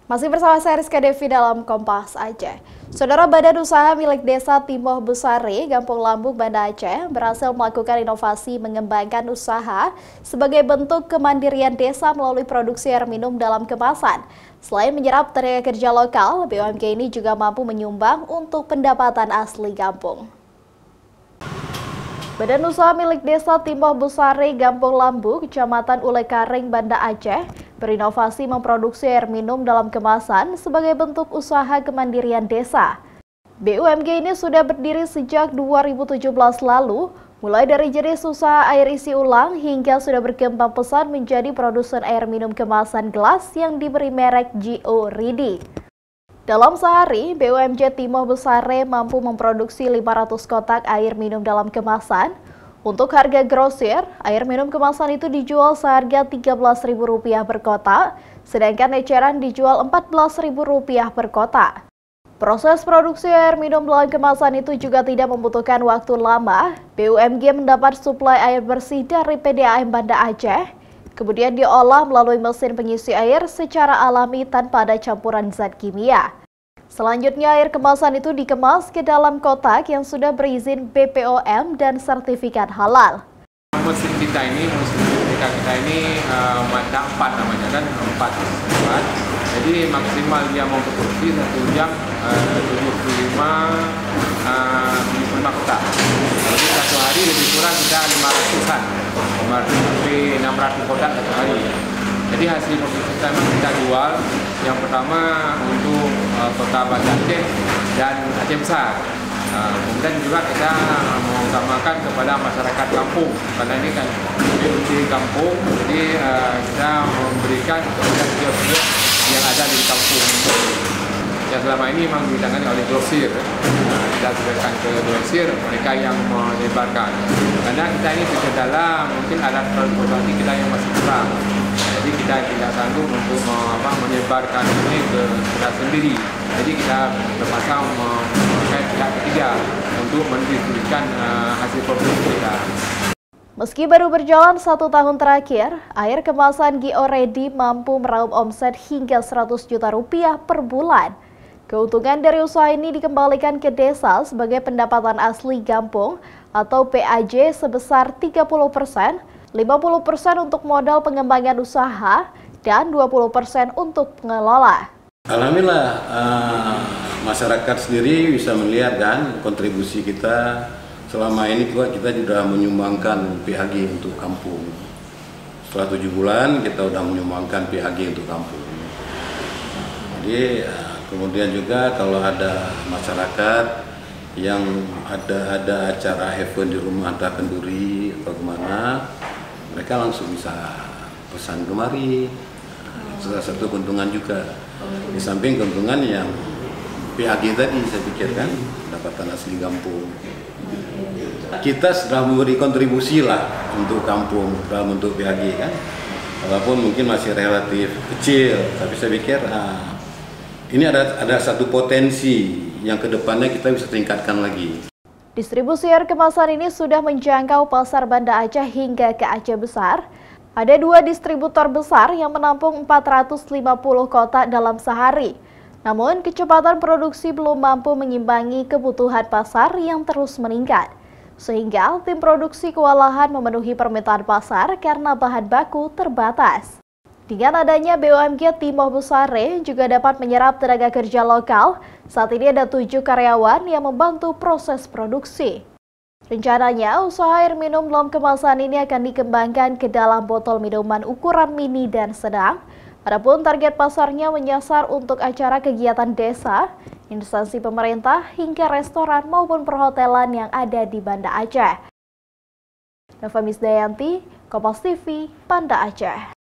Masih bersama saya Rizka Devi dalam Kompas Aceh. Saudara, Badan Usaha milik Desa Timoh Besari, Kampung Lambung, Banda Aceh berhasil melakukan inovasi mengembangkan usaha sebagai bentuk kemandirian desa melalui produksi air minum dalam kemasan. Selain menyerap tenaga kerja lokal, BUMG ini juga mampu menyumbang untuk pendapatan asli kampung. Badan Usaha milik Desa Timoh Besari, Kampung Lambu, Kecamatan Ulekaring, Banda Aceh, berinovasi memproduksi air minum dalam kemasan sebagai bentuk usaha kemandirian desa. BUMG ini sudah berdiri sejak 2017 lalu, mulai dari jenis usaha air isi ulang hingga sudah berkembang pesat menjadi produsen air minum kemasan gelas yang diberi merek Gio Ridi. Dalam sehari, BUMG Timoh Besari mampu memproduksi 500 kotak air minum dalam kemasan. Untuk harga grosir, air minum kemasan itu dijual seharga Rp13.000 per kotak, sedangkan eceran dijual Rp14.000 per kotak. Proses produksi air minum dalam kemasan itu juga tidak membutuhkan waktu lama. BUMG mendapat suplai air bersih dari PDAM Banda Aceh, kemudian diolah melalui mesin pengisi air secara alami tanpa ada campuran zat kimia. Selanjutnya air kemasan itu dikemas ke dalam kotak yang sudah berizin BPOM dan sertifikat halal. Mesin kita ini mata 4 namanya kan, 4. Jadi maksimal dia mau produksi 1 jam 75 kotak. Jadi satu hari lebih kurang kita 500-an, 600 kotak satu hari. Jadi hasil produksi kita jual yang pertama untuk kota Banda Aceh dan Aceh Besar. Kemudian juga kita mengutamakan kepada masyarakat kampung, karena ini kan BUMG kampung, jadi kita memberikan kepada kios-kios yang ada di kampung. Yang selama ini memang ditangani oleh grosir, kita sediakan ke grosir, mereka yang menyebarkan. Karena kita ini kendala mungkin alat transportasi kita yang masih kurang. Jadi kita tidak sanggup untuk menyebarkan ini ke kita sendiri. Jadi kita terpaksa memakai pihak ketiga untuk mendistribusikan hasil produksi kita. Meski baru berjalan 1 tahun terakhir, air kemasan Gio Ridi mampu meraup omset hingga Rp100 juta per bulan. Keuntungan dari usaha ini dikembalikan ke desa sebagai pendapatan asli kampung atau PAJ sebesar 30%, 50% untuk modal pengembangan usaha, dan 20% untuk pengelola. Alhamdulillah, masyarakat sendiri bisa melihat kan kontribusi kita selama ini. Kita sudah menyumbangkan PHG untuk kampung. Setelah 7 bulan kita sudah menyumbangkan PHG untuk kampung. Jadi kemudian juga kalau ada masyarakat yang ada acara event di rumah, entah kenduri atau kemana, mereka langsung bisa pesan kemari. Salah satu keuntungan juga. Di samping keuntungan yang PHG tadi, saya pikir kan, pendapatan asli kampung. Kita sudah memberi kontribusi lah untuk kampung dalam bentuk PHG kan. Walaupun mungkin masih relatif kecil, tapi saya pikir ini ada satu potensi yang kedepannya kita bisa tingkatkan lagi. Distribusi air kemasan ini sudah menjangkau pasar Banda Aceh hingga ke Aceh Besar. Ada 2 distributor besar yang menampung 450 kotak dalam sehari. Namun, kecepatan produksi belum mampu mengimbangi kebutuhan pasar yang terus meningkat. Sehingga tim produksi kewalahan memenuhi permintaan pasar karena bahan baku terbatas. Dengan adanya BUMG Timoh Besari juga dapat menyerap tenaga kerja lokal. Saat ini ada 7 karyawan yang membantu proses produksi. Rencananya, usaha air minum dalam kemasan ini akan dikembangkan ke dalam botol minuman ukuran mini dan sedang. Adapun target pasarnya menyasar untuk acara kegiatan desa, instansi pemerintah, hingga restoran maupun perhotelan yang ada di Banda Aceh. Nova Misdayanti, Kompas TV, Banda Aceh.